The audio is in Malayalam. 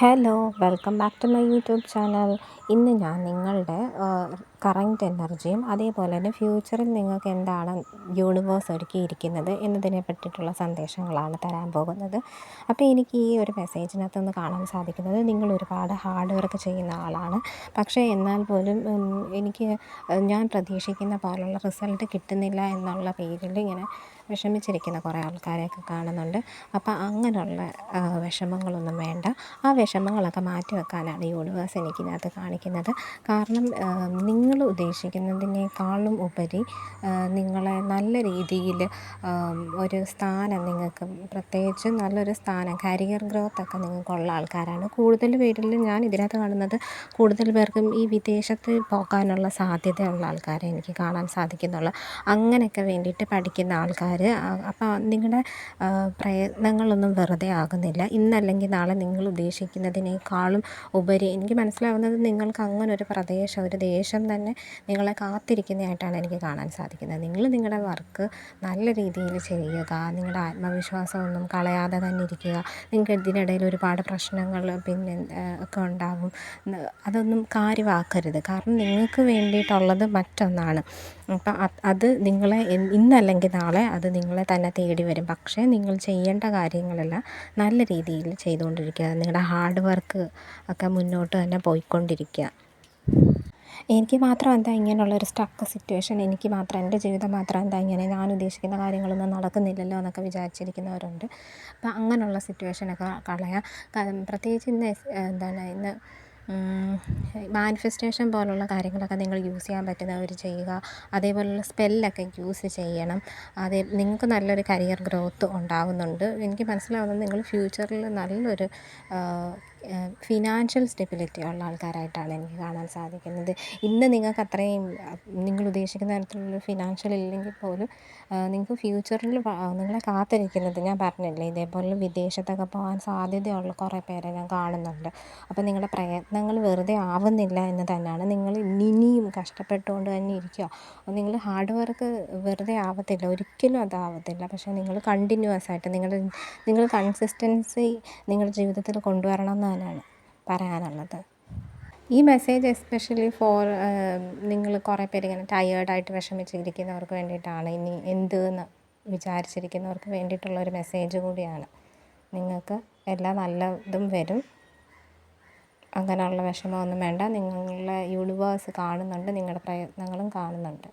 Hello, welcome back to my YouTube channel. ഇന്ന് ഞാൻ നിങ്ങളുടെ കറൻറ്റ് എനർജിയും അതേപോലെ തന്നെ ഫ്യൂച്ചറിൽ നിങ്ങൾക്ക് എന്താണ് യൂണിവേഴ്സ് ഒരുക്കിയിരിക്കുന്നത് എന്നതിനെ പറ്റിയിട്ടുള്ള സന്ദേശങ്ങളാണ് തരാൻ പോകുന്നത്. അപ്പോൾ എനിക്ക് ഈ ഒരു മെസ്സേജിനകത്തുനിന്ന് കാണാൻ സാധിക്കുന്നത്, നിങ്ങൾ ഒരുപാട് ഹാർഡ് വർക്ക് ചെയ്യുന്ന ആളാണ്. പക്ഷേ എന്നാൽ പോലും എനിക്ക് ഞാൻ പ്രതീക്ഷിക്കുന്ന പോലുള്ള റിസൾട്ട് കിട്ടുന്നില്ല എന്നുള്ള പേരിൽ ഇങ്ങനെ വിഷമിച്ചിരിക്കുന്ന കുറേ ആൾക്കാരെയൊക്കെ കാണുന്നുണ്ട്. അപ്പോൾ അങ്ങനെയുള്ള വിഷമങ്ങളൊന്നും വേണ്ട. ആ വിഷമങ്ങളൊക്കെ മാറ്റി വെക്കാനാണ് യൂണിവേഴ്സ് എനിക്കിതിനകത്ത് കാണിക്കുന്നത്. കാരണം നിങ്ങൾ ഉദ്ദേശിക്കുന്നതിനേക്കാളും ഉപരി നിങ്ങളെ നല്ല രീതിയിൽ ഒരു സ്ഥാനം നിങ്ങൾക്ക്, പ്രത്യേകിച്ച് നല്ലൊരു സ്ഥാനം, കരിയർ ഗ്രോത്തൊക്കെ നിങ്ങൾക്കുള്ള ആൾക്കാരാണ്. കൂടുതൽ പേരിൽ ഞാൻ ഇതിനകത്ത് കാണുന്നത്, കൂടുതൽ പേർക്കും ഈ വിദേശത്ത് പോകാനുള്ള സാധ്യതയുള്ള ആൾക്കാരെ എനിക്ക് കാണാൻ സാധിക്കുന്നുള്ളൂ. അങ്ങനെയൊക്കെ വേണ്ടിയിട്ട് പഠിക്കുന്ന ആൾക്കാർ. അപ്പോൾ നിങ്ങളുടെ പ്രയത്നങ്ങളൊന്നും വെറുതെ ആകുന്നില്ല. ഇന്നല്ലെങ്കിൽ നാളെ നിങ്ങൾ ഉദ്ദേശിക്കുന്നതിനേക്കാളും ഉപരി എനിക്ക് മനസ്സിലാവുന്നത്, നിങ്ങൾക്ക് അങ്ങനൊരു പ്രദേശം, ഒരു ദേശം തന്നെ നിങ്ങളെ കാത്തിരിക്കുന്നതായിട്ടാണ് എനിക്ക് കാണാൻ സാധിക്കുന്നത്. നിങ്ങൾ നിങ്ങളുടെ വർക്ക് നല്ല രീതിയിൽ ചെയ്യുക, നിങ്ങളുടെ ആത്മവിശ്വാസമൊന്നും കളയാതെ തന്നെ ഇരിക്കുക. നിങ്ങൾക്ക് ഇതിനിടയിൽ ഒരുപാട് പ്രശ്നങ്ങൾ പിന്നെ ഒക്കെ ഉണ്ടാകും. അതൊന്നും കാര്യമാക്കരുത്. കാരണം നിങ്ങൾക്ക് വേണ്ടിയിട്ടുള്ളത് മറ്റൊന്നാണ്. അപ്പം അത് നിങ്ങളെ ഇന്നല്ലെങ്കിൽ നാളെ അത് നിങ്ങളെ തന്നെ തേടി വരും. പക്ഷേ നിങ്ങൾ ചെയ്യേണ്ട കാര്യങ്ങളെല്ലാം നല്ല രീതിയിൽ ചെയ്തുകൊണ്ടിരിക്കുക. നിങ്ങളുടെ ഹാർഡ് വർക്ക് ഒക്കെ മുന്നോട്ട് തന്നെ പോയിക്കൊണ്ടിരിക്കുക. എനിക്ക് മാത്രം എന്താ ഇങ്ങനെയുള്ളൊരു സ്റ്റക്ക് സിറ്റുവേഷൻ, എനിക്ക് മാത്രം, എൻ്റെ ജീവിതം മാത്രം എന്താ ഇങ്ങനെ, ഞാൻ ഉദ്ദേശിക്കുന്ന കാര്യങ്ങളൊന്നും നടക്കുന്നില്ലല്ലോ എന്നൊക്കെ വിചാരിച്ചിരിക്കുന്നവരുണ്ട്. അപ്പം അങ്ങനെയുള്ള സിറ്റുവേഷനൊക്കെ കളയാം. പ്രത്യേകിച്ച് ഇന്ന് മാനിഫെസ്റ്റേഷൻ പോലുള്ള കാര്യങ്ങളൊക്കെ നിങ്ങൾ യൂസ് ചെയ്യാൻ പറ്റുന്നവർ ചെയ്യുക. അതേപോലുള്ള സ്പെല്ലൊക്കെ യൂസ് ചെയ്യണം. നിങ്ങൾക്ക് നല്ലൊരു കരിയർ ഗ്രോത്ത് ഉണ്ടാകുന്നുണ്ട്. എനിക്ക് മനസ്സിലാവുന്നത്, നിങ്ങൾ ഫ്യൂച്ചറിൽ നല്ലൊരു ഫിനാൻഷ്യൽ സ്റ്റെബിലിറ്റി ഉള്ള ആൾക്കാരായിട്ടാണ് എനിക്ക് കാണാൻ സാധിക്കുന്നത്. ഇന്ന് നിങ്ങൾക്ക് അത്രയും നിങ്ങൾ ഉദ്ദേശിക്കുന്ന തരത്തിലുള്ള ഫിനാൻഷ്യൽ ഇല്ലെങ്കിൽ പോലും നിങ്ങൾക്ക് ഫ്യൂച്ചറിൽ നിങ്ങളെ കാത്തിരിക്കുന്നത്, ഞാൻ പറഞ്ഞില്ലേ, ഇതേപോലെ വിദേശത്തൊക്കെ പോകാൻ സാധ്യതയുള്ള കുറേ പേരെ ഞാൻ കാണുന്നുണ്ട്. അപ്പോൾ നിങ്ങളുടെ പ്രയത്നങ്ങൾ വെറുതെ ആവുന്നില്ല എന്ന് തന്നെയാണ്. നിങ്ങൾ ഇനിയും കഷ്ടപ്പെട്ടുകൊണ്ട് തന്നെ ഇരിക്കുക. നിങ്ങൾ ഹാർഡ് വർക്ക് വെറുതെ ആവത്തില്ല, ഒരിക്കലും അതാവത്തില്ല. പക്ഷേ നിങ്ങൾ കണ്ടിന്യൂസ് ആയിട്ട് നിങ്ങൾ കൺസിസ്റ്റൻസി നിങ്ങളുടെ ജീവിതത്തിൽ കൊണ്ടുവരണം എന്ന് തന്നെയാണ് പറയാനുള്ളത്. ഈ മെസ്സേജ് എസ്പെഷ്യലി ഫോർ നിങ്ങൾ കുറേ പേര് ഇങ്ങനെ ടയേർഡായിട്ട് വിഷമിച്ചിരിക്കുന്നവർക്ക് വേണ്ടിയിട്ടാണ്. ഇനി എന്തെന്ന് വിചാരിച്ചിരിക്കുന്നവർക്ക് വേണ്ടിയിട്ടുള്ള ഒരു മെസ്സേജ് കൂടിയാണ്. നിങ്ങൾക്ക് എല്ലാ നല്ലതും വരും. അങ്ങനെയുള്ള വിഷമമൊന്നും വേണ്ട. നിങ്ങളെ യൂണിവേഴ്സ് കാണുന്നുണ്ട്, നിങ്ങളുടെ പ്രയത്നങ്ങളും കാണുന്നുണ്ട്.